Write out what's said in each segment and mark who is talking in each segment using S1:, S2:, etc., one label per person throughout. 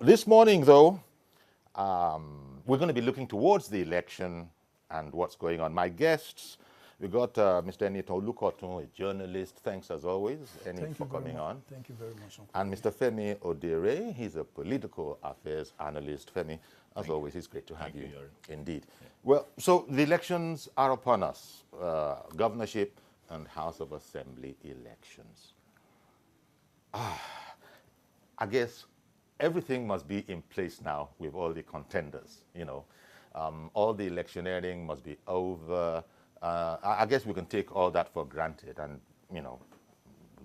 S1: This morning, though, we're going to be looking towards the election and what's going on. My guests, we got Mr. Eniton Olukoton, a journalist. Thanks as always, Eni,
S2: Thank you
S1: for
S2: very
S1: coming
S2: much.
S1: on.
S2: Thank you very much, Uncle.
S1: And Mr. Femi Odere, he's a political affairs analyst. Femi, as always, it's great to have you. Indeed. Well, so the elections are upon us, governorship and House of Assembly elections. I guess everything must be in place now with all the contenders, you know. All the electioneering must be over. I guess we can take all that for granted, and, you know,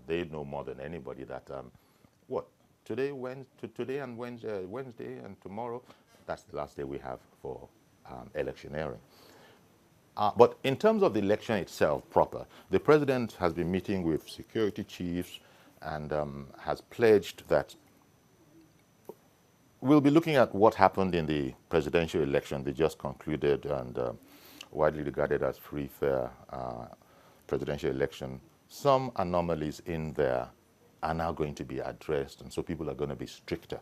S1: they know more than anybody that, today and Wednesday and tomorrow, that's the last day we have for electioneering. But in terms of the election itself proper, the president has been meeting with security chiefs and has pledged that we'll be looking at what happened in the presidential election they just concluded and widely regarded as free, fair presidential election. Some anomalies in there are now going to be addressed, and so people are going to be stricter.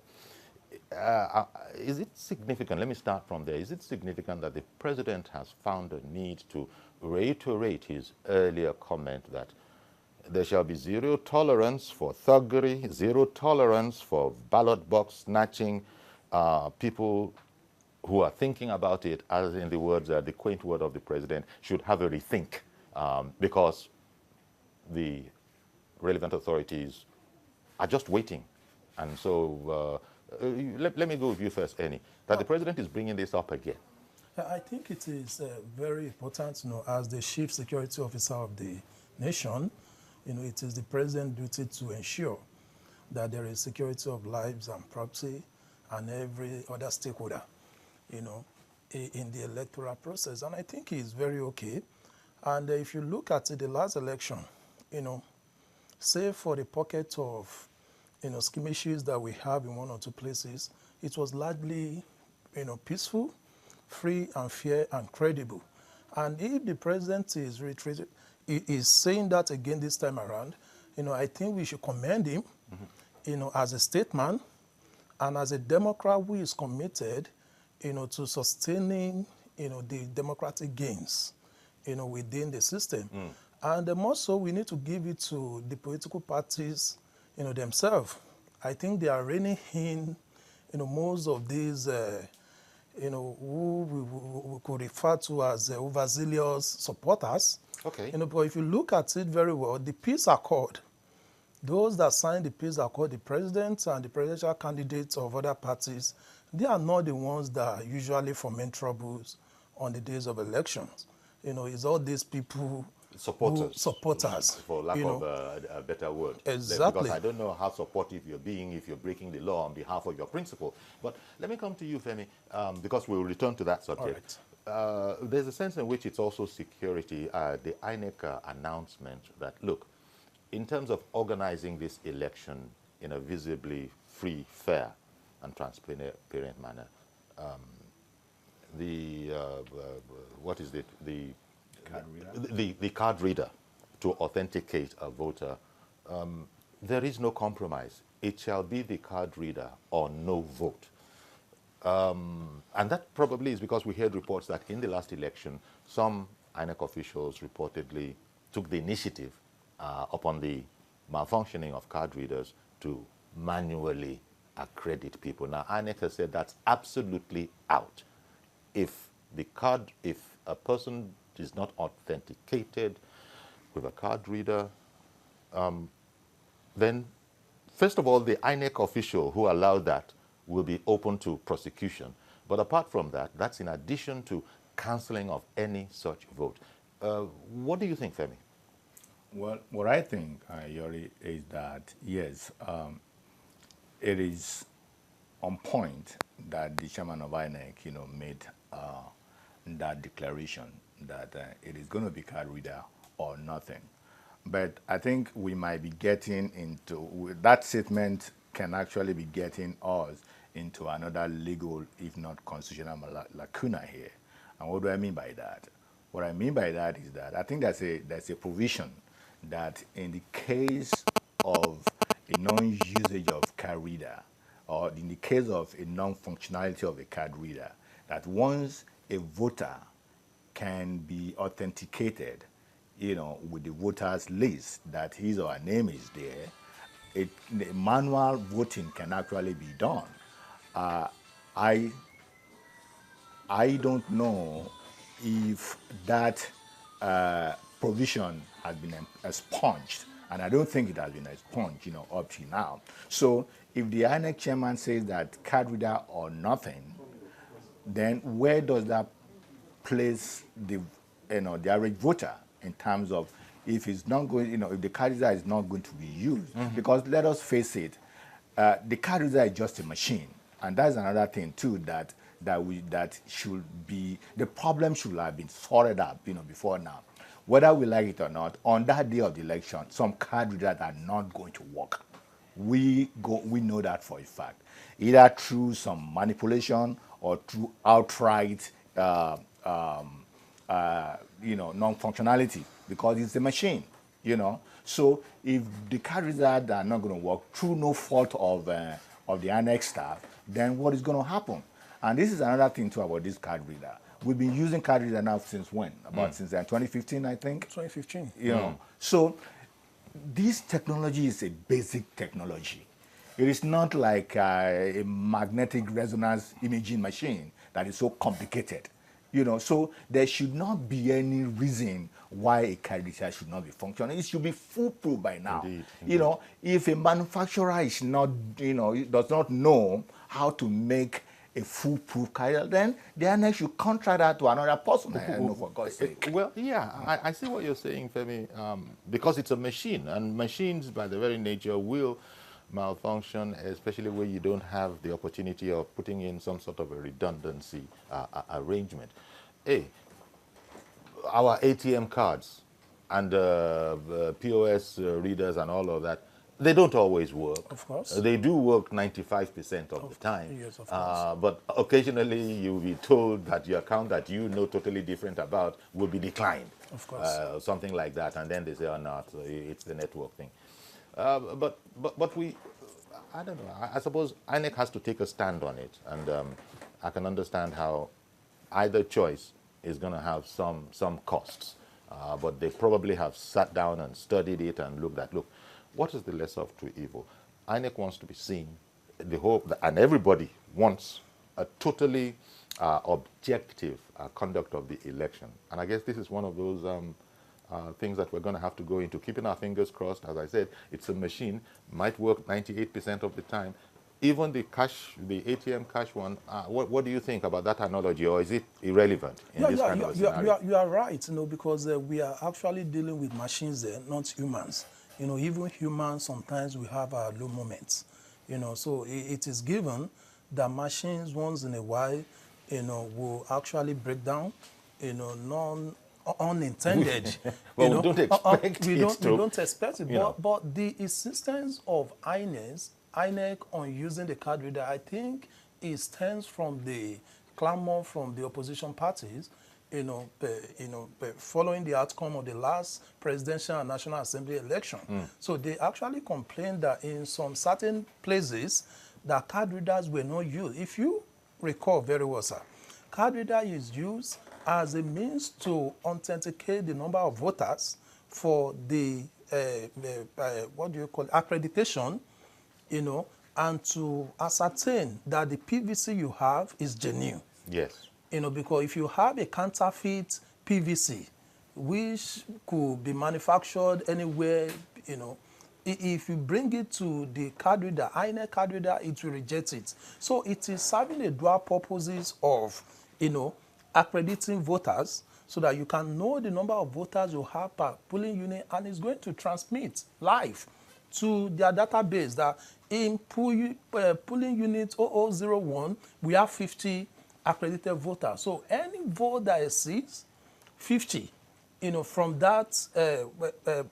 S1: Is it significant? Let me start from there. Is it significant that the president has found a need to reiterate his earlier comment that there shall be zero tolerance for thuggery, zero tolerance for ballot box snatching, people who are thinking about it, as in the words, the quaint word of the president, should have a rethink because the relevant authorities are just waiting. And so let me go with you first, Eni, that the president is bringing this up again.
S2: I think it is very important, as the chief security officer of the nation, it is the president's duty to ensure that there is security of lives and property and every other stakeholder, in the electoral process. And I think he's very okay. And if you look at the last election, save for the pocket of, skirmishes that we have in one or two places, it was largely, peaceful, free and fair and credible. And if the president is saying that again this time around, I think we should commend him, as a statesman and as a Democrat who is committed, to sustaining, the democratic gains, within the system. And more so, we need to give it to the political parties, themselves. I think they are reining in, most of these, who we could refer to as overzealous supporters.
S1: Okay.
S2: But if you look at it very well, the peace accord, those that signed the peace accord, the president and the presidential candidates of other parties, they are not the ones that usually foment troubles on the days of elections. It's all these people, supporters,
S1: for lack of a better word.
S2: Exactly.
S1: Because I don't know how supportive you're being if you're breaking the law on behalf of your principal. But let me come to you, Femi, because we'll return to that subject.
S2: All right.
S1: There's a sense in which it's also security. The INEC announcement that, look, in terms of organizing this election in a visibly free, fair, and transparent manner, what is it? The card reader to authenticate a voter, there is no compromise. It shall be the card reader or no vote. And that probably is because we heard reports that in the last election, some INEC officials reportedly took the initiative upon the malfunctioning of card readers to manually accredit people. Now, INEC has said that's absolutely out. If a person is not authenticated with a card reader, then first of all, the INEC official who allowed that will be open to prosecution. But apart from that, that's in addition to cancelling of any such vote. What do you think, Femi?
S3: Well, what I think, Yori, is that, yes, it is on point that the chairman of INEC, made that declaration that it is going to be card reader or nothing. But I think we might be getting into, that statement can actually be getting us into another legal, if not constitutional lacuna here. And what do I mean by that? What I mean by that is that I think there's a provision that in the case of a non-usage of card reader or in the case of a non-functionality of a card reader, that once a voter can be authenticated, with the voters list that his or her name is there, the manual voting can actually be done. Uh, I I don't know if that provision has been expunged, and I don't think it has been expunged, up to now. So if the INEC chairman says that card reader or nothing, then where does that place the average voter in terms of if it's not going, if the card reader is not going to be used? Because let us face it, the card reader is just a machine, and that's another thing too that should be, the problem should have been sorted out, before now. Whether we like it or not, on that day of the election, some card readers are not going to work. We know that for a fact, either through some manipulation or through outright, non-functionality, because it's a machine, So if the card readers are not going to work through no fault of the INEC staff, then what is going to happen? And this is another thing too about this card reader. We've been using card reader now since when? Since 2015, I think.
S2: 2015.
S3: So this technology is a basic technology. It is not like a magnetic resonance imaging machine that is so complicated. So there should not be any reason why a card reader should not be functioning. It should be foolproof by now.
S1: Indeed.
S3: If a manufacturer is not, does not know how to make a foolproof card, then the INEC should contract that to another person. For God's sake.
S1: Well, yeah, I see what you're saying, Femi, because it's a machine, and machines, by their very nature, will malfunction, especially where you don't have the opportunity of putting in some sort of a redundancy arrangement. Hey, our ATM cards and POS readers and all of that, they don't always work.
S2: Of course.
S1: They do work 95% of the time.
S2: Yes, of course.
S1: But occasionally you'll be told that your account that you know totally different about will be declined.
S2: Of course.
S1: Something like that. And then they say, oh, no, it's the network thing. But I don't know. I suppose INEC has to take a stand on it. And I can understand how either choice is going to have some costs. But they probably have sat down and studied it and looked at, look, what is the lesser of two evil? INEC wants to be seen, and everybody wants a totally objective conduct of the election. And I guess this is one of those things that we're going to have to go into, keeping our fingers crossed. As I said, it's a machine, might work 98% of the time. Even the ATM cash one, what do you think about that analogy, or is it irrelevant in this kind of a scenario?
S2: You are right, because we are actually dealing with machines there, not humans. Even humans, sometimes we have our low moments, so it is given that machines once in a while, will actually break down, unintended.
S1: Well, we don't expect
S2: we
S1: it to.
S2: don't expect it, but the insistence of INEC on using the card reader, I think it stems from the clamor from the opposition parties, following the outcome of the last presidential and National Assembly election. So they actually complained that in some certain places, that card readers were not used. If you recall very well, sir, card reader is used as a means to authenticate the number of voters for the, accreditation, and to ascertain that the PVC you have is genuine.
S1: Yes.
S2: Because if you have a counterfeit PVC, which could be manufactured anywhere, if you bring it to the card reader, INEC card reader, it will reject it. So it is serving a dual purposes of, accrediting voters so that you can know the number of voters you have per polling unit, and it's going to transmit live to their database that in polling unit 0001, we have 50 accredited voters. So any vote that exceeds 50, from that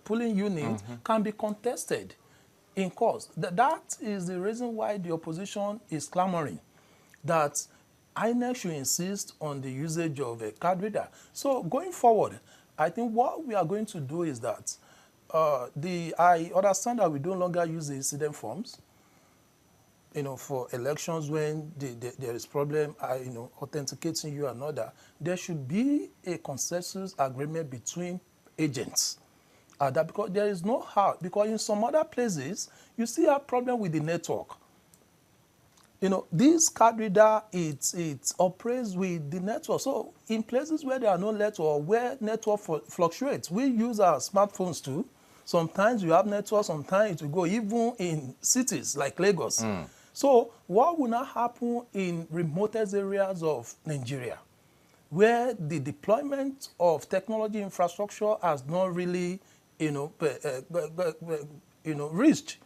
S2: polling unit can be contested in court. That is the reason why the opposition is clamoring that INEC should insist on the usage of a card reader. So going forward, I think what we are going to do is that I understand that we no longer use the incident forms. for elections when there is problem, authenticating you and all that, there should be a consensus agreement between agents. That because there is no how, because in some other places, you still have problem with the network. This card reader, it operates with the network. So in places where there are no network, where network fluctuates, we use our smartphones too. Sometimes you have network, sometimes it will go, even in cities like Lagos. So what will not happen in remotest areas of Nigeria, where the deployment of technology infrastructure has not really, reached?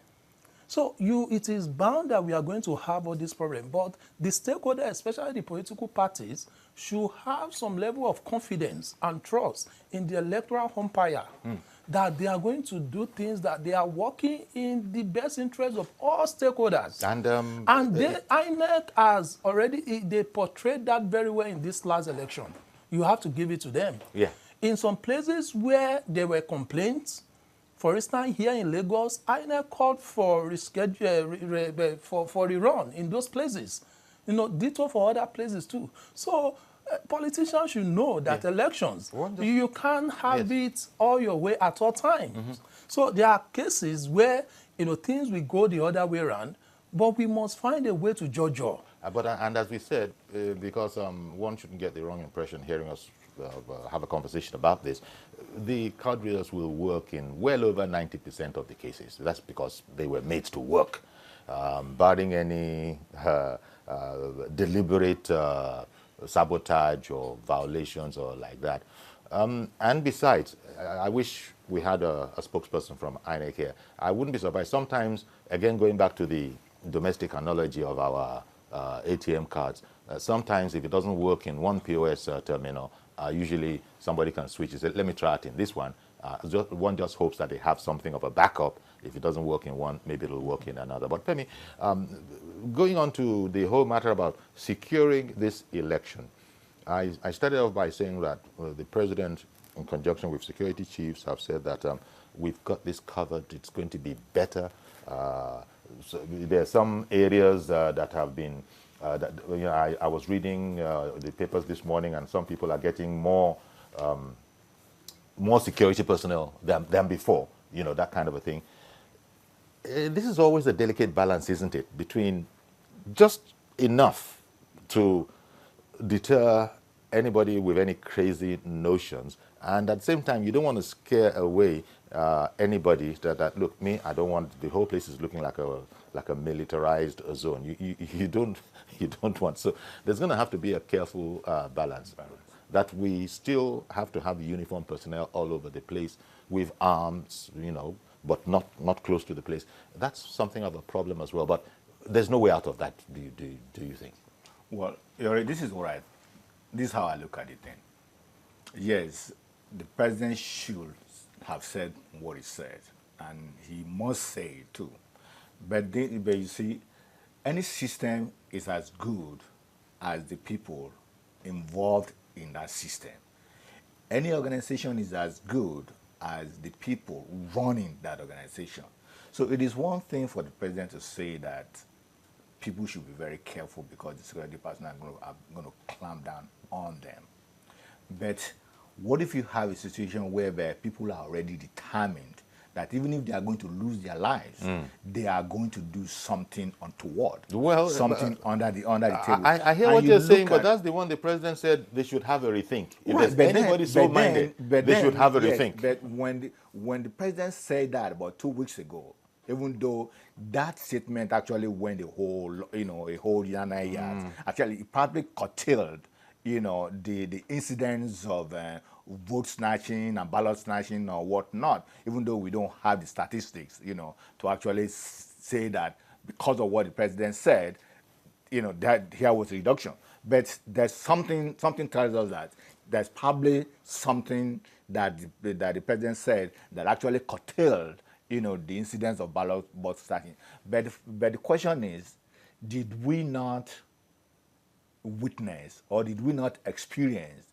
S2: So it is bound that we are going to have all these problems. But the stakeholders, especially the political parties, should have some level of confidence and trust in the electoral umpire that they are going to do things, that they are working in the best interest of all stakeholders. And INEC has already, they portrayed that very well in this last election. You have to give it to them.
S1: Yeah.
S2: In some places where there were complaints, for instance, here in Lagos, INEC called for reschedule for rerun in those places. Ditto for other places too. So politicians should know that elections, you can't have it all your way at all times. So there are cases where things will go the other way around, but we must find a way to judge all.
S1: And as we said, because one shouldn't get the wrong impression hearing us have a conversation about this, the card readers will work in well over 90% of the cases. That's because they were made to work, barring any deliberate sabotage or violations or like that. And besides, I wish we had a spokesperson from INEC here. I wouldn't be surprised. Sometimes, again, going back to the domestic analogy of our ATM cards, sometimes if it doesn't work in one POS terminal, usually somebody can switch and say, let me try it in this one. One just hopes that they have something of a backup. If it doesn't work in one, maybe it'll work in another. But Femi, going on to the whole matter about securing this election, I started off by saying that the president, in conjunction with security chiefs, have said that we've got this covered. It's going to be better. So there are some areas that have been, I was reading the papers this morning, and some people are getting more security personnel than before, that kind of a thing. This is always a delicate balance, isn't it, between just enough to deter anybody with any crazy notions, and at the same time, you don't want to scare away anybody that look, me, I don't want, the whole place is looking like a militarized zone. You don't want, so there's going to have to be a careful balance. That we still have to have uniformed personnel all over the place with arms, but not close to the place. That's something of a problem as well. But there's no way out of that, do you think?
S3: Well, this is all right. This is how I look at it then. Yes, the president should have said what he said, and he must say it too. But you see, any system is as good as the people involved in that system. Any organization is as good as the people running that organization. So it is one thing for the president to say that people should be very careful because the security personnel are going to clamp down on them. But what if you have a situation whereby people are already determined that even if they are going to lose their lives, they are going to do something untoward, something under the table.
S1: I hear what you're saying, but that's the one the president said they should have a rethink. If there's anybody so-minded, they should have a rethink.
S3: But when the president said that about 2 weeks ago, even though that statement actually went a whole yana yards, actually it probably curtailed, the incidents of vote snatching and ballot snatching or whatnot, even though we don't have the statistics, to actually say that because of what the president said, that here was a reduction. But there's something tells us that there's probably something that the president said that actually curtailed, the incidents of ballot snatching. But the question is, did we not witness or did we not experience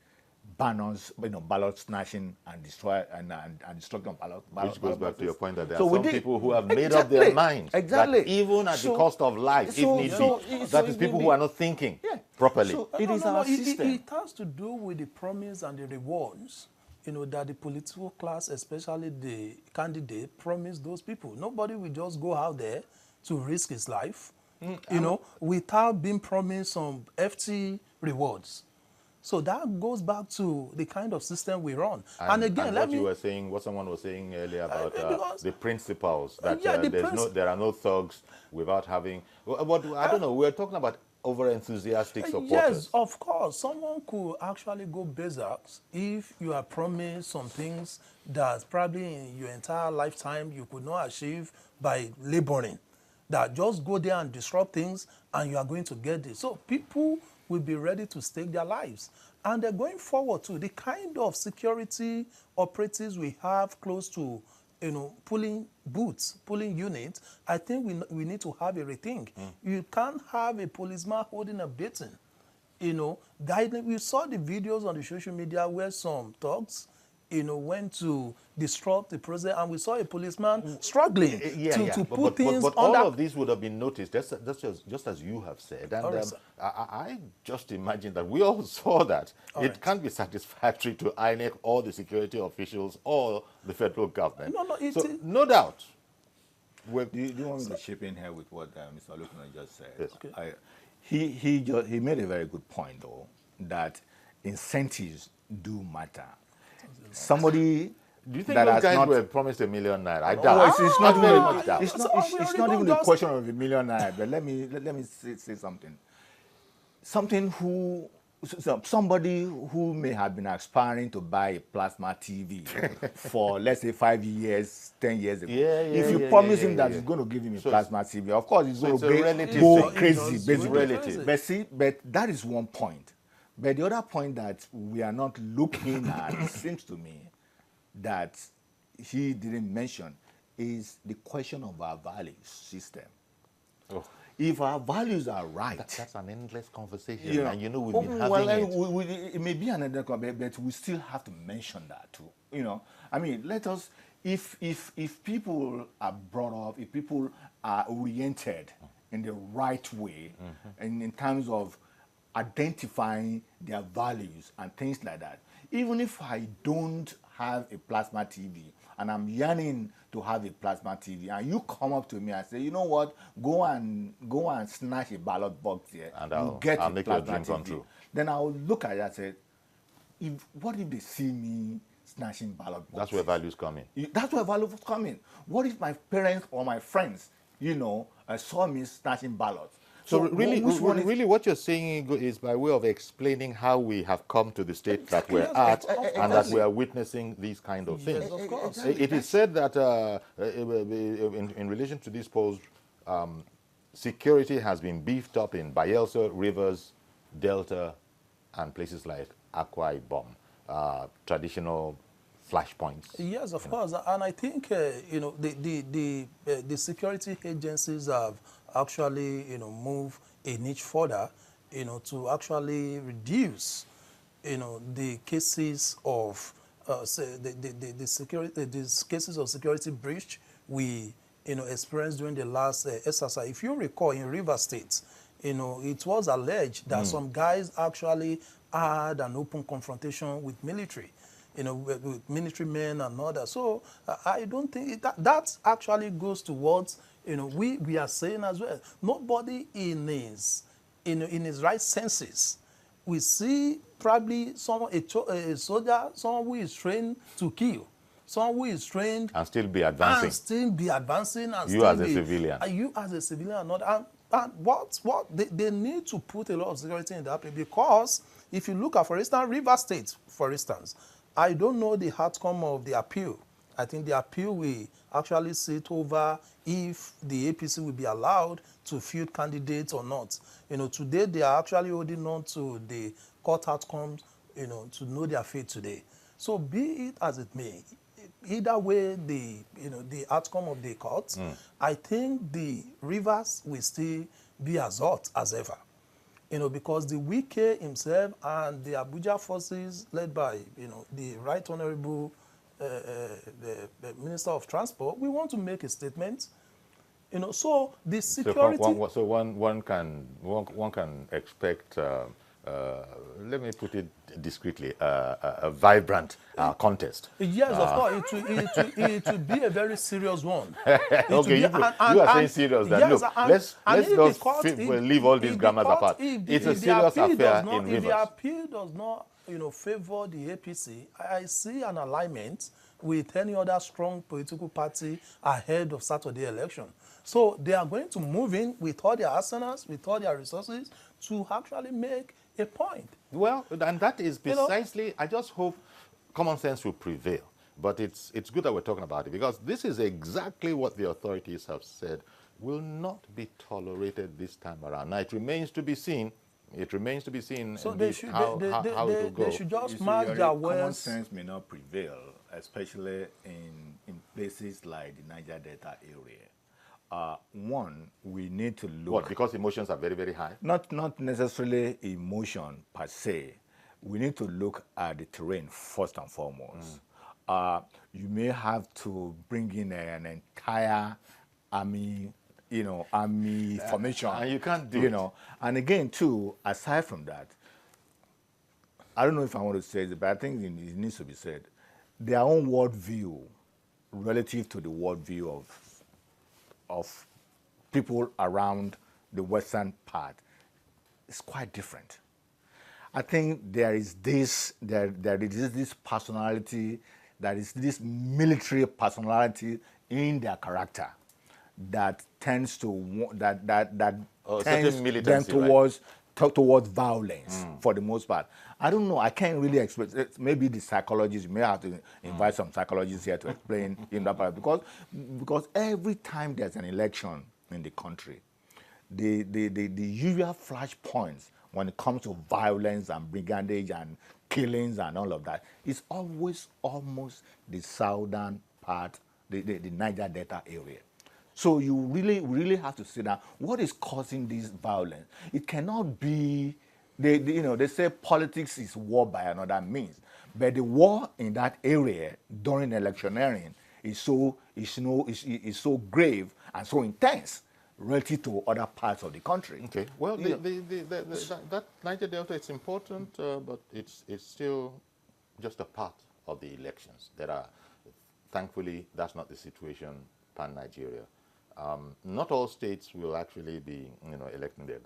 S3: banners, ballot snatching and destroy and destruction of ballot.
S1: Which goes back to your point that there
S3: So
S1: are
S3: we
S1: some
S3: did-
S1: people who have made up
S3: Exactly.
S1: their minds
S3: Exactly.
S1: that even at the
S3: So-
S1: cost of life,
S3: so-
S1: if need
S3: so-
S1: be,
S3: so
S1: that is
S3: it
S1: people
S3: may
S1: who
S3: be-
S1: are not thinking
S3: Yeah.
S1: properly.
S3: So it is our system.
S2: It has to do with the promise and the rewards, that the political class, especially the candidate, promise those people. Nobody will just go out there to risk his life, without being promised some FT rewards. So that goes back to the kind of system we run. And again,
S1: what you were saying, what someone was saying earlier about
S2: because-
S1: the principles that
S2: Yeah, the
S1: there are no thugs without having. What I don't know. We're talking about over-enthusiastic supporters.
S2: Yes, of course. Someone could actually go berserk if you are promised some things that probably in your entire lifetime you could not achieve by laboring. That just go there and disrupt things and you are going to get it. So people will be ready to stake their lives. And they're going forward to the kind of security operatives we have close to, pulling boots, pulling units. I think we need to have a rethink. You can't have a policeman holding a baton, guiding. We saw the videos on the social media where some thugs, went to disrupt the process, and we saw a policeman struggling to put things
S1: but
S2: under.
S1: all of this would have been noticed, just as you have said. And
S2: All right, sir.
S1: I just imagine that we all saw that.
S2: All
S1: It
S2: right.
S1: can't be satisfactory to INEC or the security officials or the federal government.
S2: No, it
S1: so,
S2: is-
S1: no doubt.
S3: Do you want me to chip in here with what Mr. Olukuna just said?
S1: Yes.
S2: Okay.
S3: He made a very good point, though, that incentives do matter. Somebody
S1: Do you think
S3: that
S1: those
S3: has
S1: guys
S3: not,
S1: were promised $1 million? I doubt.
S3: Well, it's not
S1: I very
S3: even,
S1: much doubt.
S3: it's not,
S2: So
S3: it's,
S2: we
S3: it's
S2: already
S3: not
S2: know
S3: even a
S2: just-
S3: question of $1 million. But let me say something. Somebody who may have been aspiring to buy a plasma TV for, let's say, 5 years, 10 years ago. If you promise him that it's going to give him a plasma TV, of course he's going
S1: it's a
S3: to
S1: relative
S3: go
S1: thing.
S3: crazy,
S2: It's
S3: basically.
S1: relative.
S3: But that is one point. But the other point that we are not looking at, it seems to me, that he didn't mention is the question of our values system.
S1: Oh.
S3: If our values are right,
S1: That's an endless conversation,
S3: you know,
S1: and we've been having
S3: well,
S1: it.
S3: it may be another comment, but we still have to mention that too. I mean, let us, if people are brought up, if people are oriented in the right way, and in terms of identifying their values and things like that, even if I don't have a plasma TV and I'm yearning to have a plasma TV, and you come up to me and say, you know what, go and snatch a ballot box here,
S1: And
S3: you
S1: I'll
S3: get a
S1: make your
S3: plasma
S1: dream come
S3: TV.
S1: true.
S3: Then I will look at it and say, what if they see me snatching ballot boxes?
S1: That's where values come in.
S3: That's where values come in. What if my parents or my friends, saw me snatching ballots?
S1: So really,
S3: which one is-
S1: really, what you're saying is by way of explaining how we have come to the state that we're
S2: Yes,
S1: at,
S2: of
S1: and that
S2: course.
S1: we are witnessing these kind of things.
S2: Yes, of course.
S1: It is said that in relation to these polls, security has been beefed up in Bayelsa, Rivers, Delta, and places like Akwa Ibom, traditional flashpoints.
S2: Yes, of course, and I think the security agencies have actually moved a niche further, to actually reduce the cases of the cases of security breach we experienced during the last exercise. If you recall, in Rivers State, it was alleged that some guys actually had an open confrontation with military, with military men and all that. So I don't think that actually goes towards, we are saying as well, nobody in his right senses, we see probably someone, a soldier, someone who is trained to kill, someone who is trained
S1: And still be advancing.
S2: and still be advancing, and
S1: You
S2: still
S1: as a
S2: be,
S1: civilian.
S2: you as a civilian, and not. And what they need to put a lot of security in that place, because if you look at, for instance, River State, for instance, I don't know the outcome of the appeal. I think the appeal will actually sit over if the APC will be allowed to field candidates or not. Today they are actually holding on to the court outcomes, to know their fate today. So be it as it may, either way the outcome of the court, I think the Rivers will still be as hot as ever. because the Wike himself and the Abuja forces led by, the Right Honorable the Minister of Transport, we want to make a statement. So the security.
S1: So one can expect. Let me put it discreetly, a vibrant contest.
S2: Yes, of course, it will be a very serious one.
S1: Okay, you are saying serious. That
S2: yes,
S1: look,
S2: and,
S1: let's
S2: and
S1: not leave all these grammars apart. It's a serious affair in
S2: If the
S1: Rivers.
S2: appeal does not, favor the APC, I see an alignment with any other strong political party ahead of Saturday election. So they are going to move in with all their arsenals, with all their resources, to actually make a point.
S1: Well, and that is precisely, I just hope common sense will prevail. But it's good that we're talking about it, because this is exactly what the authorities have said will not be tolerated this time around. Now, it remains to be seen. It remains to be seen
S2: So
S1: how it will go.
S2: They should just
S3: You
S2: mark
S3: see,
S2: their
S3: common
S2: words.
S3: sense may not prevail, especially in places like the Niger Delta area. One, we need to look.
S1: What, because emotions are very, very high?
S3: Not necessarily emotion per se. We need to look at the terrain first and foremost. You may have to bring in an entire army, army formation.
S1: And you can't do it.
S3: And again, too, aside from that, I don't know if I want to say it, but I think it needs to be said. Their own worldview relative to the worldview of people around the western part is quite different. I think there is this personality, there is this military personality in their character that tends to tends them towards violence for the most part. I don't know. I can't really explain. Maybe the psychologists, may have to invite some psychologists here to explain in that part, because every time there's an election in the country, the usual flashpoints when it comes to violence and brigandage and killings and all of that is always almost the southern part, the Niger Delta area. So you really have to sit down. What is causing this violence? It cannot be, they say politics is war by another means, but the war in that area during electioneering is so grave and so intense relative to other parts of the country.
S1: Okay. Well, that Niger Delta, it's important, but it's still just a part of the elections. Thankfully, that's not the situation pan-Nigeria. Not all states will actually be, electing their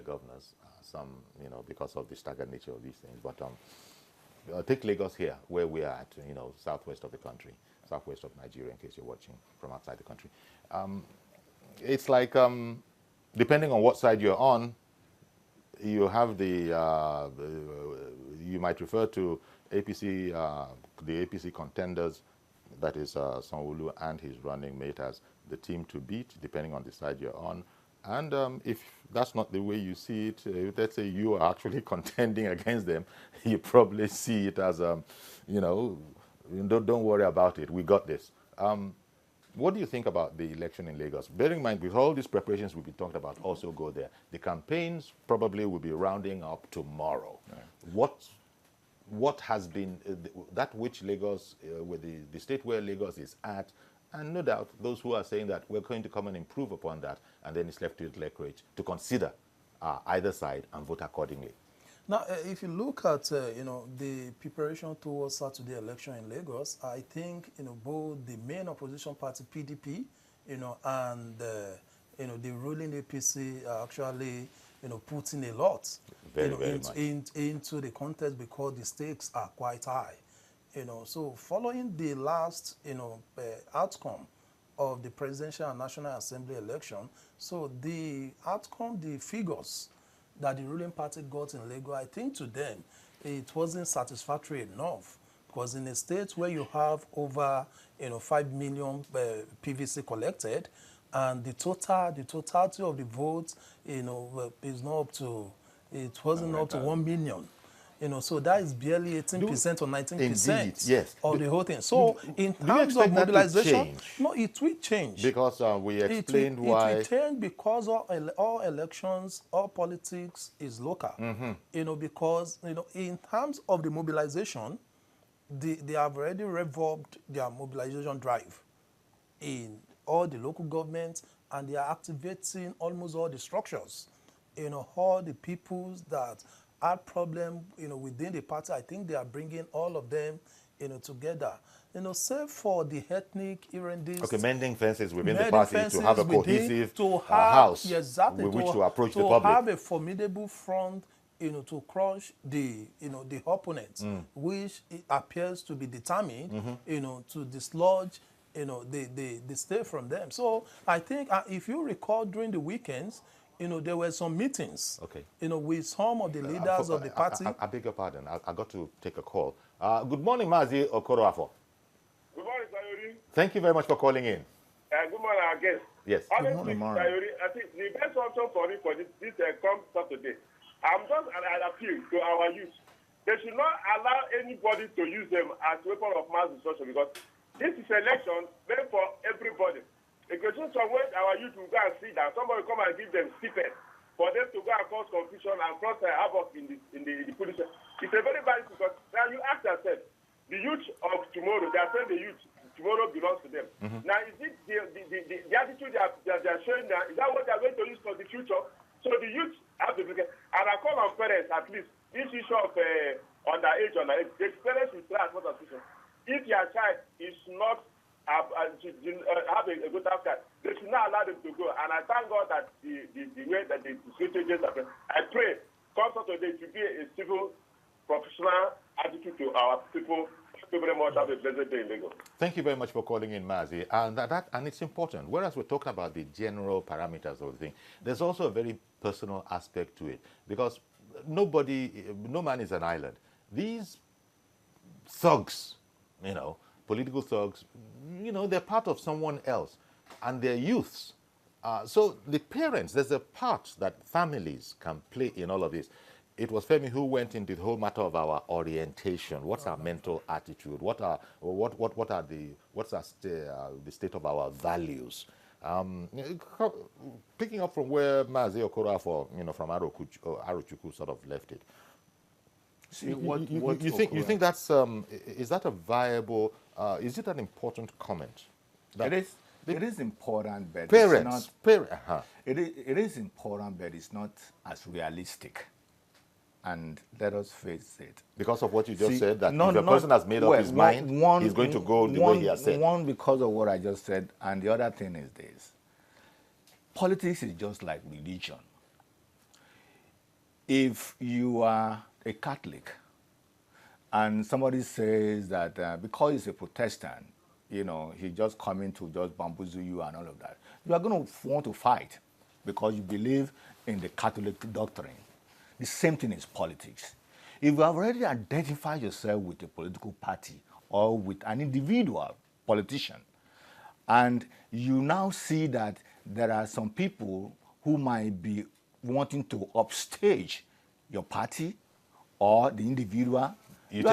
S1: governors. Some, because of the staggered nature of these things. But take Lagos here, where we are at, southwest of the country, southwest of Nigeria, in case you're watching from outside the country. It's like, depending on what side you're on, you have you might refer to APC, the APC contenders, that is Sanwo-Olu and his running mate, as the team to beat, depending on the side you're on. And if that's not the way you see it, let's say you are actually contending against them, you probably see it as, don't worry about it, we got this. What do you think about the election in Lagos? Bearing in mind, with all these preparations we've been talking about also go there. The campaigns probably will be rounding up tomorrow. Right. What has been, that which Lagos, with the state where Lagos is at, and no doubt those who are saying that we're going to come and improve upon that, and then it's left to the electorate to consider either side and vote accordingly.
S2: Now, if you look at, the preparation towards Saturday election in Lagos, I think, both the main opposition party, PDP, and, the ruling APC are actually, putting a lot into the contest, because the stakes are quite high. So following the last, outcome of the presidential and national assembly election, so the outcome, the figures that the ruling party got in Lagos, I think to them, it wasn't satisfactory enough, because in a state where you have over, 5 million PVC collected, and the totality of the votes, is not up to, it wasn't up to 1 million. So that is barely 18% or 19%
S1: Indeed, yes.
S2: of the whole thing. So in
S1: do you
S2: terms of
S1: expect that to
S2: mobilization,
S1: change?
S2: no, it will change.
S1: Because we explained
S2: It
S1: why.
S2: will change because all elections, all politics is local. Because in terms of the mobilization, they have already revolved their mobilization drive in all the local governments, and they are activating almost all the structures. All the peoples that had problem, within the party. I think they are bringing all of them, together. Save for the ethnic irrendis.
S1: Okay, mending fences within the party to have a cohesive house
S2: exactly,
S1: with which to approach the
S2: to
S1: public.
S2: have a formidable front, to crush the opponents, which it appears to be determined, to dislodge, the state from them. So I think if you recall during the weekends, there were some meetings,
S1: Okay.
S2: with some of the leaders of the party.
S1: I beg your pardon. I got to take a call. Good morning, Mazi Okoroafo.
S4: Good morning, Sayori.
S1: Thank you very much for calling in.
S4: Good morning, our guest.
S1: Yes.
S4: Honestly,
S3: Good morning.
S4: Sayori, I think the best option for me for this come Saturday, I'm just an appeal to our youth. They should not allow anybody to use them as weapon of mass destruction, because this is election meant for everybody. If you see somewhere our youth will go and see that somebody come and give them stipend for them to go and cause confusion and cause havoc in the police. It's a very bad, because now you ask yourself, the youth of tomorrow, they are saying the youth tomorrow belongs to them. Now, is it the attitude they are showing now, is that what they are going to use for the future? So the youth have to be, and I call on parents at least, this issue of underage, the parents will try as much as possible. If your child is not have a good outcome, they should not allow them to go. And I thank God that the way that the strategies are. I pray, come Saturday, to be a civil, professional attitude to our people. Thank you very much. Have a pleasant day in Lagos.
S1: Thank you very much for calling in, Mazi. And and it's important. Whereas we're talking about the general parameters of the thing, there's also a very personal aspect to it, because no man is an island. These thugs, political thugs, they're part of someone else, and they're youths. So the parents, there's a part that families can play in all of this. It was Femi who went into the whole matter of our orientation. What's our mental attitude? What's the state of our values? Picking up from where Mazi Okoroafo, from Arochukwu sort of left it.
S3: See,
S1: You think that's is that a viable? Is it an important comment?
S3: It is important, but
S1: Parents,
S3: it is important, but it's not as realistic. And let us face it.
S1: Because of what you just said, that if a person has made up his mind, he's going to go the way he has said.
S3: One, because of what I just said, and the other thing is this. Politics is just like religion. If you are a Catholic and somebody says that because he's a Protestant, he's just coming to just bamboozle you and all of that, you are going to want to fight because you believe in the Catholic doctrine. The same thing is politics. If you have already identified yourself with a political party or with an individual politician, and you now see that there are some people who might be wanting to upstage your party or the individual,
S1: you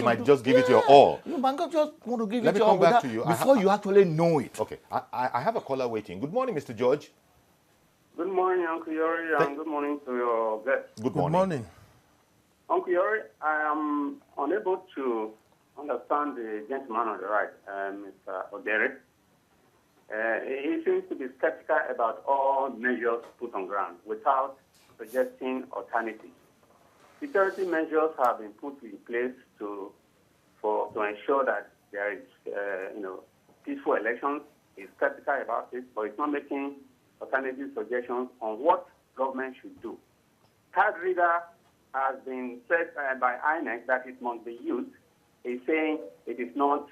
S1: might just give it your all.
S3: You might just want to give
S1: Let
S3: it
S1: me
S3: your all
S1: come back to you.
S3: before you actually know it.
S1: Okay, I have a caller waiting. Good morning, Mr. George.
S5: Good morning, Uncle Yori, and good morning to your guest.
S1: Good
S2: Good morning.
S5: Uncle Yori, I am unable to understand the gentleman on the right, Mr. Odere. He seems to be skeptical about all measures put on ground without suggesting alternatives. Security measures have been put in place to ensure that there is, peaceful elections. He's skeptical about it, but it's not making alternative suggestions on what government should do. Card reader has been said by INEC that it must be used. He's saying it is not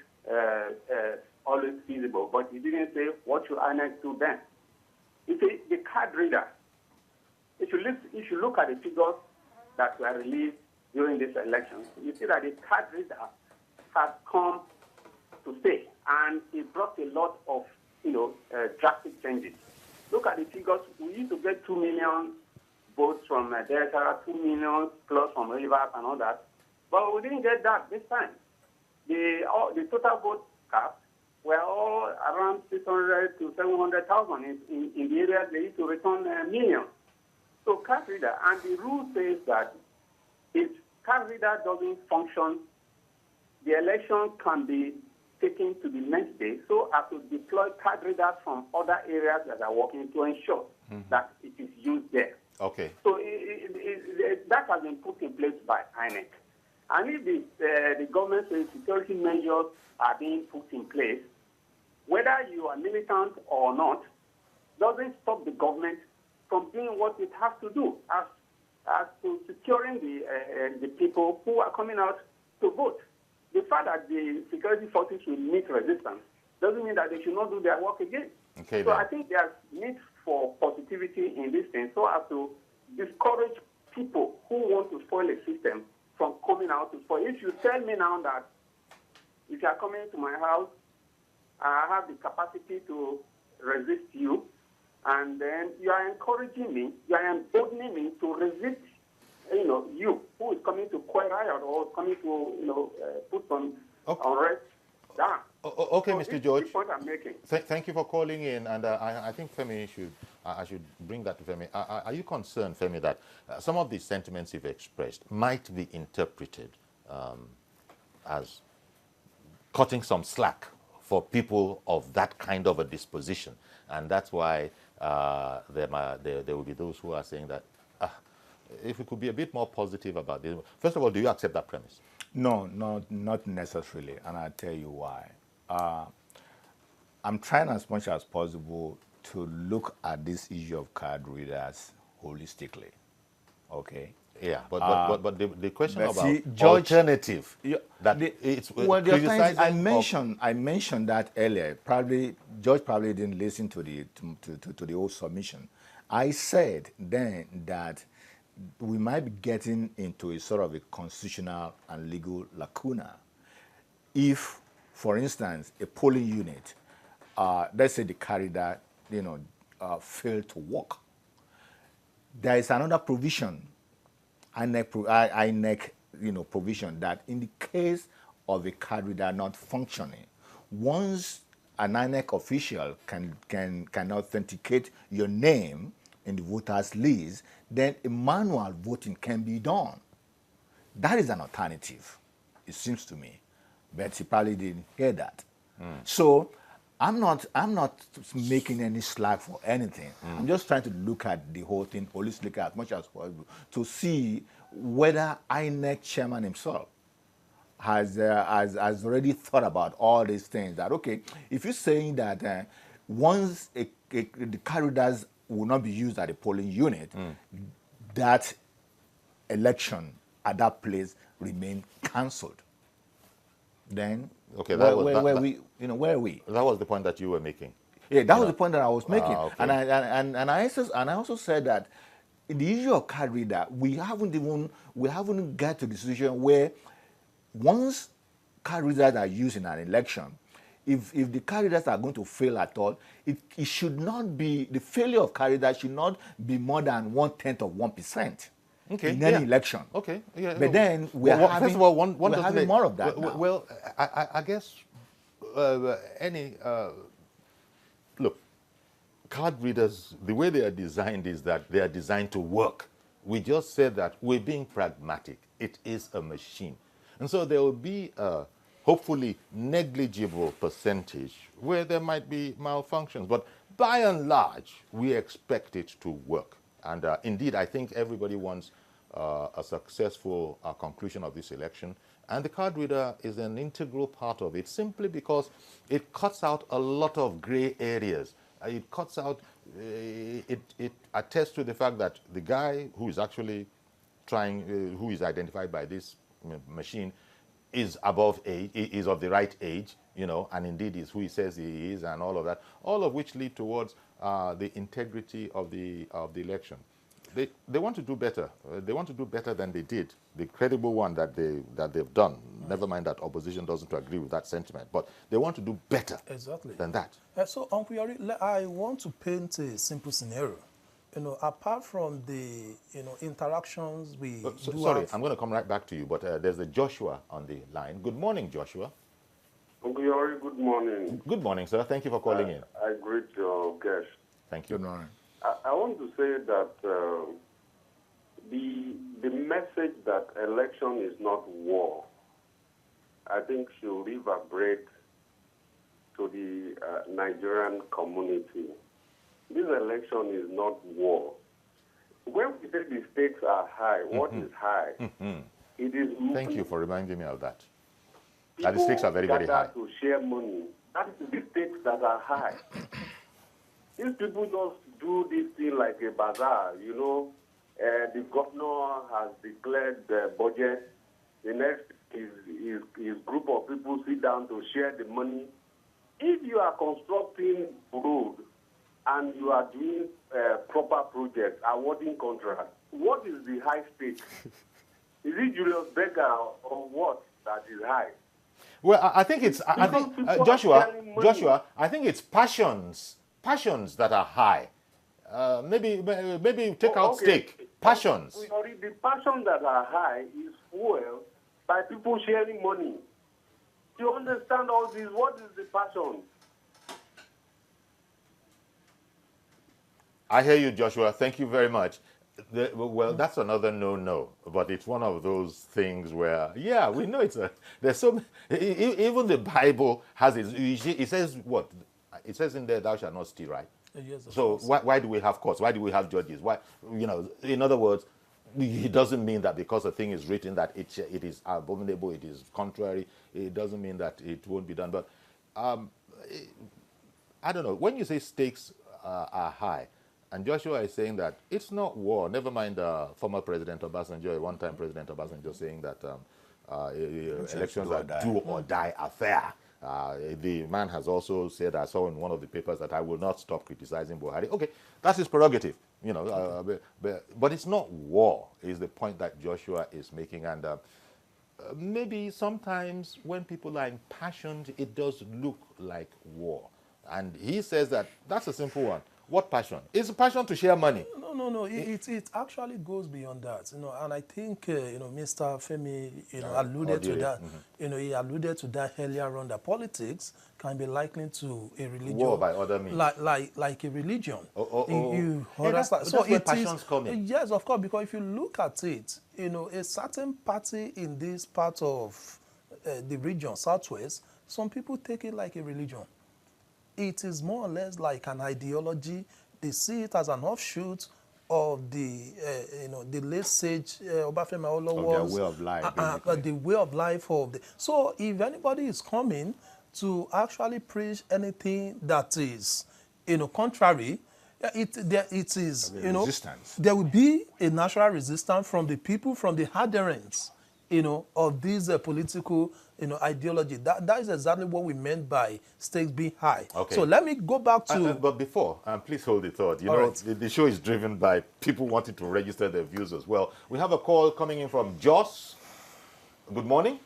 S5: always feasible, but he didn't say what should INEC do then. You see, the card reader, if you look at the figures that were released during this election, you see that the card reader has come to stay, and it brought a lot of drastic changes. Look at the figures. We used to get 2 million votes from Delta, 2 million plus from Rivers and all that. But we didn't get that this time. The total vote cast were all around 600 to 700,000 in the area they used to return millions. So card reader, and the rule says that if card reader doesn't function, the election can be taken to the next day so as to deploy card readers from other areas that are working to ensure that it is used there.
S1: Okay.
S5: So that has been put in place by INEC. And if the government says security measures are being put in place, whether you are militant or not, doesn't stop the government from doing what it has to do as to securing the people who are coming out to vote. The fact that the security forces will meet resistance doesn't mean that they should not do their work again.
S1: Okay,
S5: so
S1: then.
S5: I think there's need for positivity in this thing so as to discourage people who want to spoil a system from coming out to spoil. If you tell me now that if you are coming to my house, I have the capacity to resist you, and then you are encouraging me, you are emboldening me to resist, you who is coming to quell riot or coming to, put some unrest down.
S1: Okay,
S5: So
S1: Mr.
S5: this
S1: George.
S5: is the point I'm making.
S1: Thank you for calling in, and I think Femi I should bring that to Femi. Are you concerned, Femi, that some of the sentiments you've expressed might be interpreted as cutting some slack for people of that kind of a disposition, and that's why there will be those who are saying that if we could be a bit more positive about this. First of all, do you accept that premise?
S3: No, not necessarily, and I'll tell you why. I'm trying as much as possible to look at this issue of card readers holistically, okay?
S1: Yeah, but the question
S3: but
S1: about
S3: see, George,
S1: alternative, that it's
S3: well, there are times
S1: criticizing
S3: I mentioned that earlier. George probably didn't listen to the whole submission. I said then that we might be getting into a sort of a constitutional and legal lacuna if, for instance, a polling unit, let's say the carrier, failed to work. There is another provision, INEC, provision that in the case of a card reader not functioning, once an INEC official can authenticate your name in the voters list, then a manual voting can be done. That is an alternative, it seems to me. But he probably didn't hear that. So I'm not making any slack for anything. I'm just trying to look at the whole thing holistically as much as possible to see whether INEC chairman himself has already thought about all these things. That okay, if you're saying that once the corridors will not be used at a polling unit, that election at that place remain cancelled. Then
S1: okay,
S3: where are we?
S1: That was the point that you were making.
S3: Yeah, that was the point that I was making.
S1: Okay.
S3: And I also said that in the issue of card reader, we haven't got to the situation where once card readers are used in an election, if the card readers are going to fail at all, it should not be, the failure of card readers should not be more than 1/10 of 1%.
S1: Okay,
S3: in any election.
S1: Okay, yeah.
S3: But then we're having,
S1: first of all, one
S3: we're
S1: doesn't
S3: having more of that now.
S1: Well, I guess look, card readers, the way they are designed is that they are designed to work. We just said that we're being pragmatic. It is a machine. And so there will be a hopefully negligible percentage where there might be malfunctions. But by and large, we expect it to work. And indeed, I think everybody wants a successful conclusion of this election. And the card reader is an integral part of it simply because it cuts out a lot of gray areas. It cuts out, it attests to the fact that the guy who is actually trying, who is identified by this machine is above age, is of the right age, and indeed is who he says he is, and all of that, all of which lead towards the integrity of the election. They want to do better. They want to do better than they did. The credible one that they've done. Never mind that opposition doesn't agree with that sentiment, but they want to do better
S2: Exactly.
S1: than that.
S2: So, Uncle Yori, I want to paint a simple scenario. apart from the, interactions we do
S1: Sorry,
S2: have.
S1: I'm going to come right back to you, but there's a Joshua on the line. Good morning, Joshua.
S6: Uncle Yori, good morning.
S1: Good morning, sir. Thank you for calling in.
S6: I greet your guest.
S1: Thank you.
S3: Good morning.
S6: I want to say that the message that election is not war, I think should reverberate to the Nigerian community. This election is not war. When we say the stakes are high, what is high? It is money.
S1: Thank you for reminding me of that. That the stakes are very, very high.
S6: To share money. That is the stakes that are high. These people just do this thing like a bazaar. The governor has declared the budget. The next his group of people sit down to share the money. If you are constructing road and you are doing proper projects, awarding contracts, what is the high stake? Is it Julius Berger or what that is high?
S1: Well, I think it's, I think, Joshua, I think it's passions that are high. Maybe take out stake. Passions.
S6: The passions that are high is fueled by people sharing money. You understand all this? What is the passion?
S1: I hear you, Joshua. Thank you very much. Well, that's another no, but it's one of those things where, yeah, we know there's so, even the Bible has it says what? It says in there, thou shalt not steal, right?
S2: Yes,
S1: so why do we have courts? Why do we have judges? Why, in other words, it doesn't mean that because a thing is written that it is abominable, it is contrary. It doesn't mean that it won't be done. But I don't know. When you say stakes are high, and Joshua is saying that it's not war. Never mind former President Obasanjo, one-time President Obasanjo, saying that elections are do or die affair. The man has also said, I saw in one of the papers, that I will not stop criticizing Buhari. Okay, that's his prerogative, but it's not war, is the point that Joshua is making. And maybe sometimes when people are impassioned, it does look like war. And he says that that's a simple one. What passion? It's a passion to share money.
S2: No. It actually goes beyond that, and I think Mr. Femi, alluded to that. He alluded to that earlier on. That politics can be likened to a religion.
S1: War by other means.
S2: Like a religion. You understand?
S1: That's where passions come in.
S2: Yes, of course. Because if you look at it, a certain party in this part of the region, Southwest, some people take it like a religion. It is more or less like an ideology. They see it as an offshoot of the late sage Obafemi Awolowo's
S3: way of life,
S2: the way of life of the. So if anybody is coming to actually preach anything that is contrary, it is
S3: resistance.
S2: There will be a natural resistance from the people, from the adherents of this political ideology. That is exactly what we meant by stakes being high.
S1: Okay.
S2: So let me go back to...
S1: but before, please hold the thought.
S2: Right.
S1: The show is driven by people wanting to register their views as well. We have a call coming in from Jos. Good morning.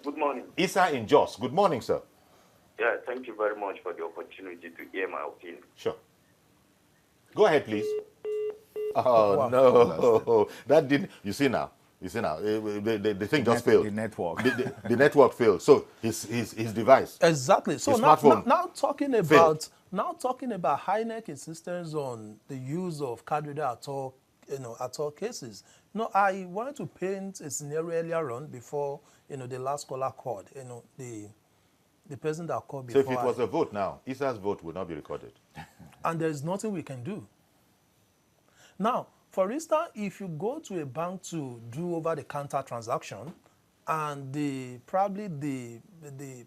S7: Good morning.
S1: Isa in Jos. Good morning, sir.
S7: Yeah, thank you very much for the opportunity to hear my opinion.
S1: Sure. Go ahead, please. Oh,
S2: Wow.
S1: no. That didn't... You see now, the thing just failed.
S3: The network.
S1: The network failed. So his device.
S2: Exactly. So
S1: His
S2: now
S1: smartphone
S2: talking
S1: failed.
S2: about INEC insistence on the use of card reader at all cases. No, I wanted to paint a scenario earlier on before the last caller called. The person that called
S1: So
S2: before.
S1: if it was a vote now, Isa's vote would not be recorded.
S2: And there's nothing we can do. Now, for instance, if you go to a bank to do over-the-counter transaction, and probably the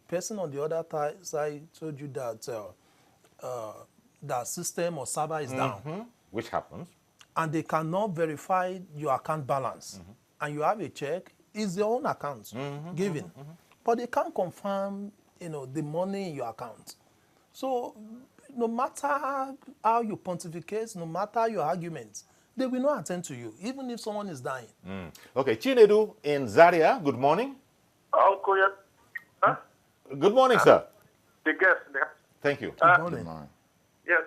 S2: person on the other side told you that that system or server is down,
S1: Which happens.
S2: and they cannot verify your account balance, and you have a check, it's your own account given, but they can't confirm the money in your account. So no matter how you pontificate, no matter your arguments, they will not attend to you, even if someone is dying.
S1: Okay, Chinedu in Zaria, good morning.
S4: Uncle, huh?
S1: Good morning, sir.
S4: The guest there.
S1: Thank you.
S2: Good morning.
S3: Good morning.
S4: Yes,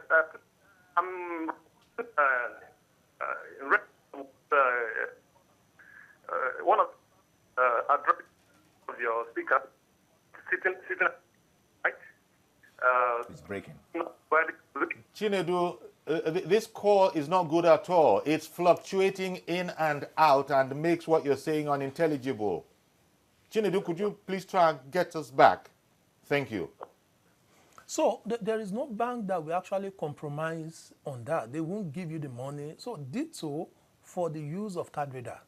S7: I'm one of address of your speaker sitting right.
S3: It's breaking.
S1: Chinedu, this call is not good at all. It's fluctuating in and out and makes what you're saying unintelligible. Chinedu, could you please try and get us back? Thank you.
S2: So there is no bank that will actually compromise on that. They won't give you the money. So ditto for the use of card reader.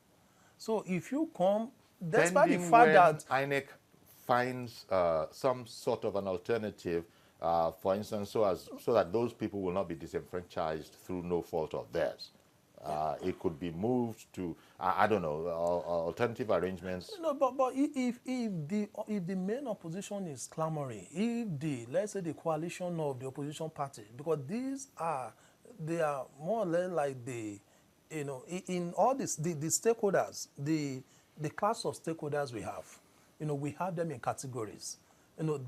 S2: So if you come, despite the
S1: Pending
S2: fact
S1: when
S2: that
S1: INEC finds some sort of an alternative, for instance, so that those people will not be disenfranchised through no fault of theirs. It could be moved to, I don't know, alternative arrangements.
S2: no, but if the main opposition is clamoring, if let's say the coalition of the opposition party, because they are more or less like in all this the stakeholders, the class of stakeholders we have, we have them in categories.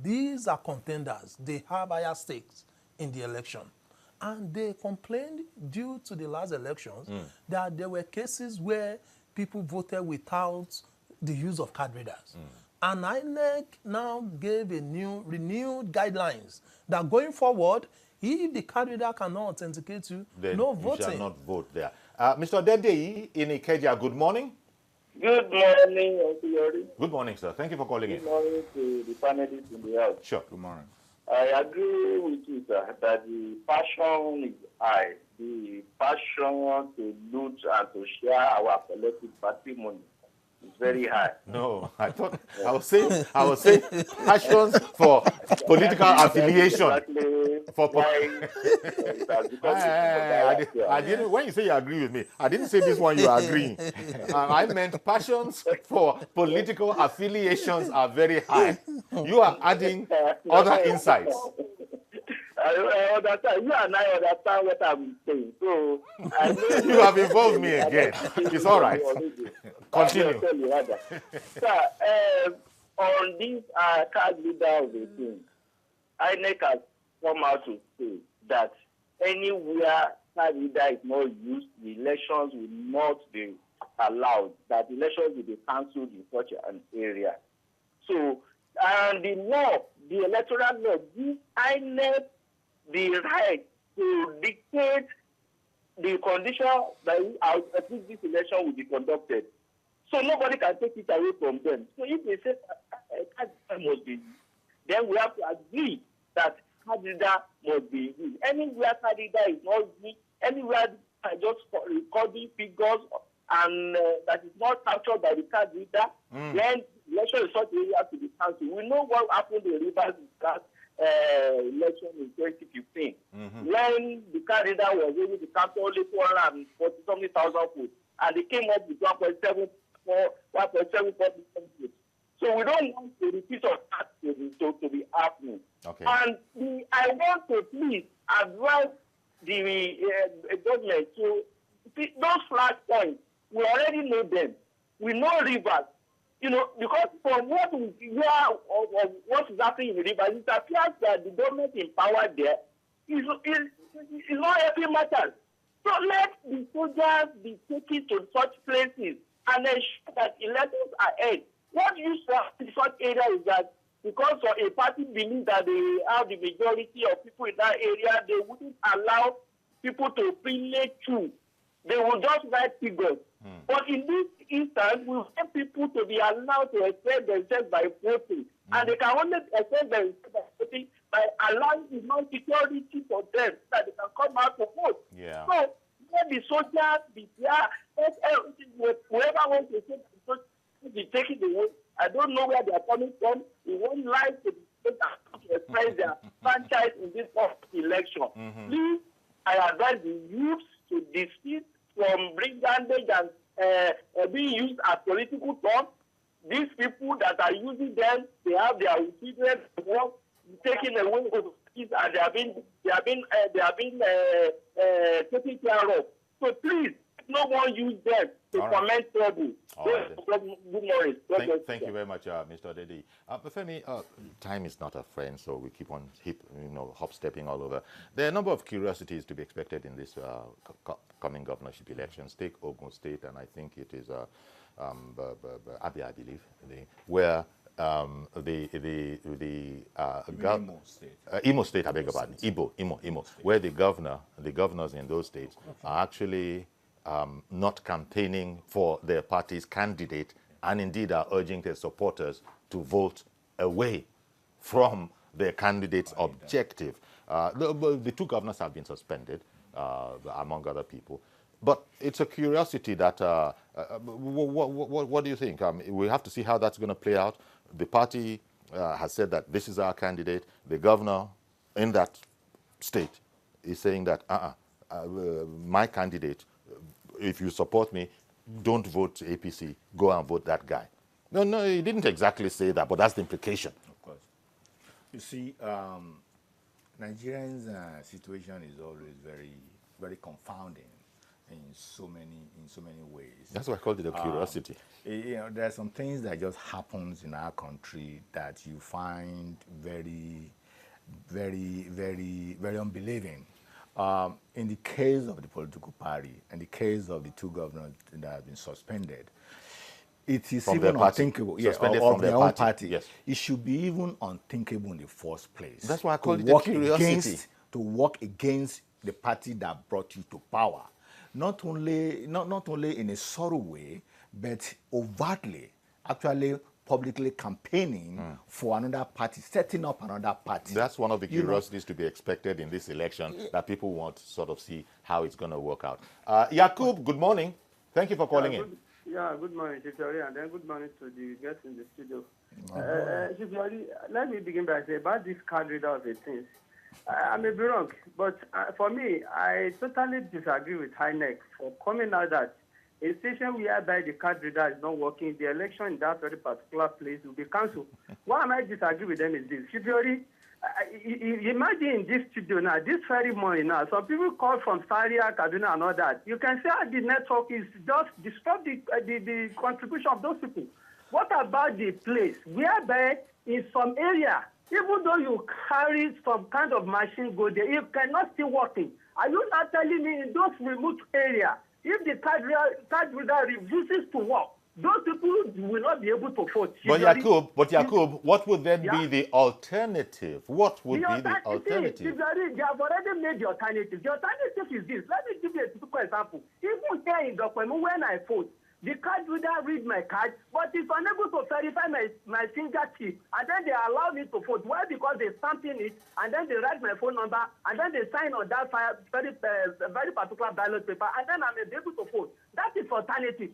S2: These are contenders. They have higher stakes in the election. And they complained due to the last elections that there were cases where people voted without the use of card readers. And INEC now gave renewed guidelines that going forward, if the card reader cannot authenticate you,
S1: Then
S2: no
S1: you
S2: voting.
S1: shall not vote there. Mr. Dendei in Ikeja, good morning.
S8: Good morning, Uncle Yori.
S1: Good morning, sir. Thank you for calling in.
S8: Good morning to the panelists in the house.
S1: Sure.
S3: Good morning.
S8: I agree with you, sir, that the passion is high. The passion to loot and to share our collective patrimony is very high.
S1: No, I thought I was saying passions for political affiliation.
S8: Exactly
S1: For
S8: why it has become
S1: I didn't. When you say you agree with me, I didn't say this one you are agreeing. I meant passions for political affiliations are very high. You are adding other insights.
S8: I understand. You and I understand what I'm saying. So I know
S1: You have involved me again. It's all right. Continue.
S8: Sir, on this card reader of the thing, INEC has come out to say that anywhere card reader is not used, the elections will not be allowed, that elections will be cancelled in such an area. So, and the law, the electoral law, gives INEC the right to dictate the condition that this election will be conducted. So nobody can take it away from them. So if they say card must be used, then we have to agree that card reader must be used. Anywhere card reader is not used, anywhere just recording figures and that is not captured by the card reader, then election is such area to be cancelled. We know what happened in Rivers election in 2015 when the card reader was able to capture only 440-something thousand votes, and they came up with 1.74 votes. So we don't want the repeat of that to be happening.
S1: Okay.
S8: And I want to please advise the government to see those flash points. We already know them. We know Rivers. Because from what we hear of what is happening in Rivers, it appears that the government in power there is not helping matters. So let the soldiers be taken to such places and ensure that elections are held. What you saw in such area is that because of a party believes that they have the majority of people in that area, they wouldn't allow people to freely choose. They will just write figures. But in this instance, we want people to be allowed to express themselves by voting. And they can only express themselves by voting by allowing enough security for them so that they can come out to vote.
S1: Yeah.
S8: So let the soldiers be there. Whoever wants to say that be taking the vote, I don't know where they are coming from. We want life to be to express their franchise in this election. Please, I advise the youth to desist from brigandage and being used as political tools. These people that are using them, they have their children taken away overseas, and they have been taken care of. So please, no one use them to foment trouble.
S1: All right, then.
S8: Good morning.
S1: Thank you very much, Mr. Odedi. But Femi, time is not a friend, so we keep on hop-stepping all over. There are a number of curiosities to be expected in this coming governorship elections. Take Ogun State, and I think it is Abia, I believe, where Imo State, I beg your pardon, Imo, where the governors in those states are actually not campaigning for their party's candidate, and indeed are urging their supporters to vote away from their candidate's objective. The two governors have been suspended, among other people. But it's a curiosity that, what do you think? We have to see how that's going to play out. The party has said that this is our candidate. The governor in that state is saying that, my candidate, if you support me, don't vote APC, go and vote that guy. No, he didn't exactly say that, but that's the implication.
S3: Of course. You see, Nigerians' situation is always very, very confounding in so many ways.
S1: That's why I called it a curiosity.
S3: There are some things that just happens in our country that you find very, very, very, very unbelieving. In the case of the political party, in the case of the two governors that have been suspended, it is even unthinkable.
S1: Suspended
S3: of
S1: from
S3: their own party.
S1: Yes.
S3: It should be even unthinkable in the first place.
S1: That's why I call it a curiosity.
S3: To work against the party that brought you to power. Not only in a subtle way, but overtly, actually publicly campaigning for another party, setting up another party.
S1: That's one of the curiosities to be expected in this election, that people want to sort of see how it's going to work out. Yakub, good morning. Thank you for calling in.
S9: Good morning, Chief Yori, and then good morning to the guests in the studio. Chief Yori, let me begin by saying about this card reader of the things. I may be wrong, but for me, I totally disagree with INEC for coming out that a station whereby the card reader is not working, the election in that very particular place will be cancelled. Why am I disagree with them is this. Chief Yori, imagine in this studio now, this very morning now, some people call from Zaria, Kaduna and all that. You can see how the network is just disrupt the contribution of those people. What about the place whereby in some area, even though you carry some kind of machine go there, you cannot still working. Are you not telling me in those remote areas, if the card reader refuses to work, those people will not be able to vote?
S1: But Yakub, what would then be the alternative? What would be the alternative?
S9: They have already made the alternative. The alternative is this. Let me give you a typical example. Even here in Dokwemu, when I vote, the card reader reads my card, but it's unable to verify my fingertip, and then they allow me to vote. Why? Because they stamp in it, and then they write my phone number, and then they sign on that very particular ballot paper, and then I'm able to vote. That is alternative.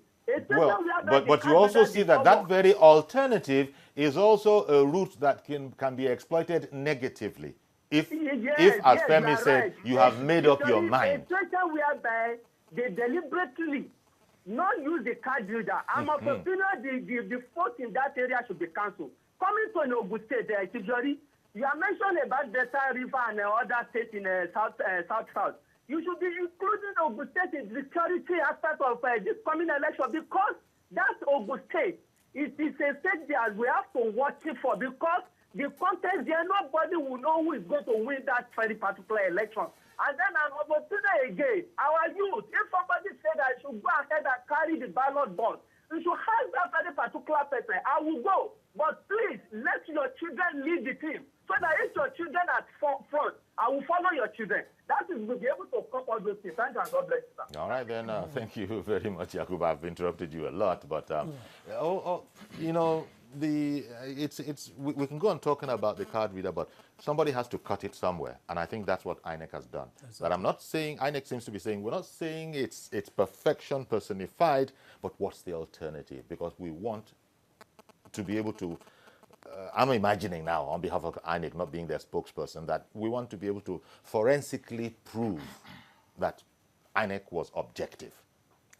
S1: Well, but you also see that very alternative is also a route that can be exploited negatively. If as Femi said, you have made up your mind.
S9: A situation whereby they deliberately not use the card reader. I'm of opinion the vote in that area should be cancelled. Coming to an Ogun State, you are mentioning about Delta River and other states in South. You should be including Ogun State in the security aspect of this coming election, because that Ogun State is a state that we have to watch it for, because the contest there, nobody will know who is going to win that very particular election. And then an opportunity again, our youth, if somebody said I should go ahead and carry the ballot box, you should have that very particular person. I will go. But please, let your children lead the team, so that if your children are at front, I will follow your children. That is, we'll be able to cope all those things. Thank you, and God bless you, sir.
S1: All right, then. Thank you very much, Yakub. I've interrupted you a lot, but we can go on talking about the card reader, but somebody has to cut it somewhere, and I think that's what INEC has done. But I'm not saying, INEC seems to be saying, we're not saying it's perfection personified, but what's the alternative? Because we want to be able to, I'm imagining now, on behalf of INEC, not being their spokesperson, that we want to be able to forensically prove that INEC was objective.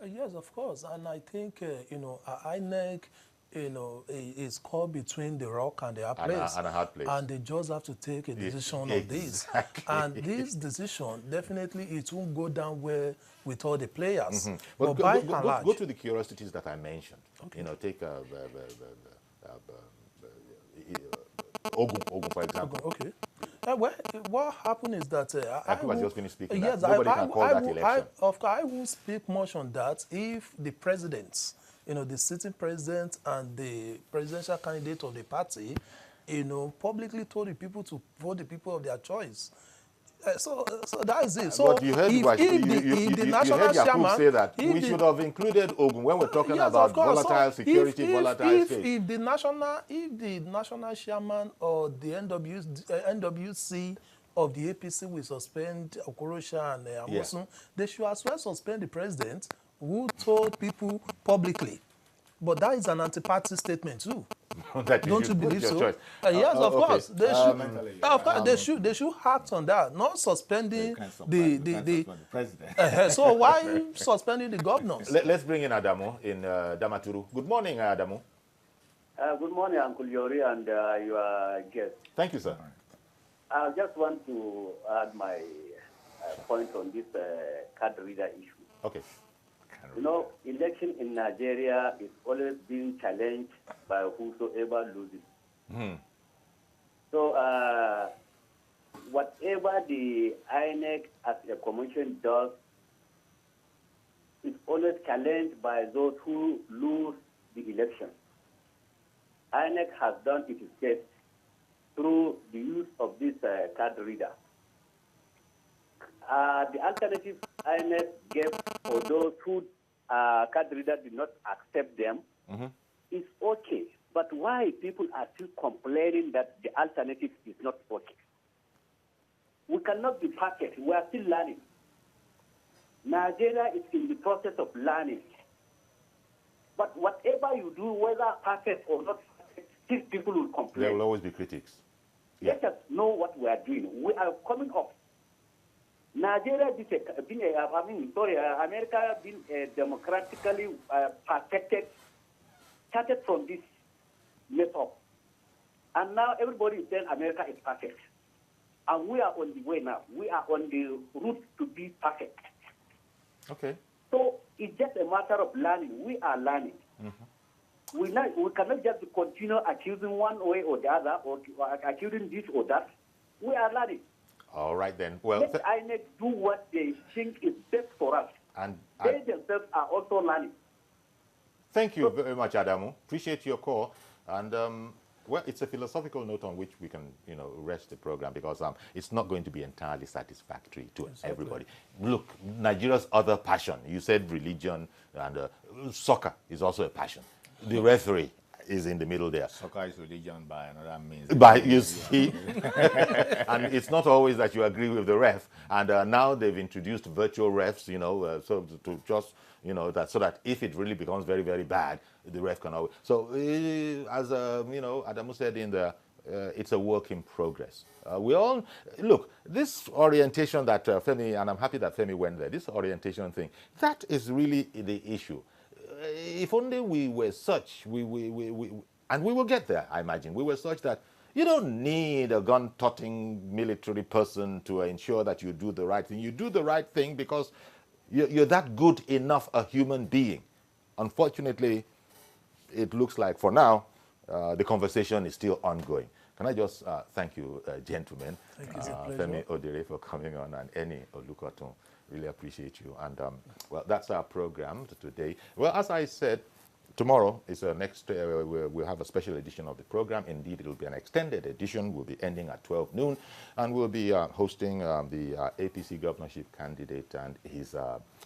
S2: Yes, of course. And I think, INEC is caught between the rock and the hard
S1: And a-
S2: place.
S1: and a hard place.
S2: And they just have to take a decision on this.
S1: Exactly.
S2: And this decision, definitely, it won't go down well with all the players.
S1: But
S2: But by
S1: go,
S2: and
S1: go,
S2: large,
S1: go to the curiosities that I mentioned.
S2: Okay.
S1: You know, take Ogun, for example.
S2: okay. Well, what happened is that
S1: Yakubu has
S2: will-
S1: just finished speaking
S2: Yes,
S1: that nobody can call that
S2: will-
S1: election.
S2: of course, I won't speak much on that if the presidents, the sitting president and the presidential candidate of the party, publicly told the people to vote the people of their choice. So that is it. So
S1: But you heard,
S2: if the
S1: you
S2: national
S1: heard Yakubu
S2: chairman
S1: say that
S2: if
S1: we
S2: the-
S1: should have included Ogun when we're talking
S2: Yes,
S1: about
S2: of course.
S1: volatile
S2: So
S1: security, volatile state.
S2: if the national chairman or the NWC of the APC will suspend Okorosha and Amosun, they should as well suspend the president who told people publicly. But that is an anti-party statement too.
S1: That
S2: Don't
S1: should
S2: you
S1: put
S2: believe
S1: your
S2: so?
S1: choice.
S2: Yes, of
S1: okay.
S2: course. They should act on that, not suspending the
S3: president.
S2: so why suspending the governors?
S1: Let's bring in Adamu in Damaturu. Good morning, Adamu.
S5: Good morning, Uncle Yori and your guest.
S1: Thank you, sir.
S5: I just want to add my point on this card reader issue.
S1: Okay.
S5: Election in Nigeria is always being challenged by whosoever loses. So whatever the INEC as a commission does is always challenged by those who lose the election. INEC has done its best through the use of this card reader. The alternative INEC gave for those who card reader did not accept them is okay. But why people are still complaining that the alternative is not okay? We cannot be perfect. We are still learning. Nigeria is in the process of learning. But whatever you do, whether perfect or not perfect, still people will complain.
S1: There will always be critics. Yeah.
S5: Let us know what we are doing. We are coming up. Nigeria America been democratically perfected, started from this mess up. And now everybody is saying America is perfect. And we are on the way now. We are on the route to be perfect.
S1: Okay.
S5: So it's just a matter of learning. We are learning. We cannot just continue accusing one way or the other or accusing this or that. We are learning.
S1: All right then. Well,
S5: Let INEC do what they think is best for us.
S1: and
S5: They themselves are also learning.
S1: thank you very much, Adamu. Appreciate your call. And well, it's a philosophical note on which we can, rest the program because it's not going to be entirely satisfactory to everybody. Look, Nigeria's other passion. You said religion and soccer is also a passion. The referee is in the middle there.
S3: Soccer is religion by another means.
S1: But you see, and it's not always that you agree with the ref. And now they've introduced virtual refs, so to just, that so that if it really becomes very, very bad, the ref can always. So as Adamu said in the, it's a work in progress. We all look this orientation that Femi, and I'm happy that Femi went there. This orientation thing, that is really the issue. If only we were such, and we will get there, I imagine. We were such that you don't need a gun-toting military person to ensure that you do the right thing. You do the right thing because you're that good enough a human being. Unfortunately, it looks like for now, the conversation is still ongoing. Can I just thank you, gentlemen,
S2: Thank you. It's a pleasure.
S1: Femi Odere for coming on, and Eni Olukotun. Really appreciate you. And well, that's our program today. Well, as I said, tomorrow is the next. We'll have a special edition of the program. Indeed, it will be an extended edition. We'll be ending at 12 noon, and we'll be hosting the APC governorship candidate and his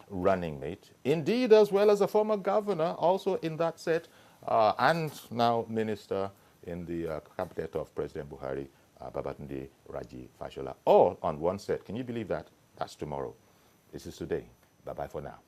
S1: running mate. Indeed, as well as a former governor, also in that set, and now minister in the cabinet of President Buhari, Babatunde Raji Fashola, all on one set. Can you believe that? That's tomorrow. This is today. Bye-bye for now.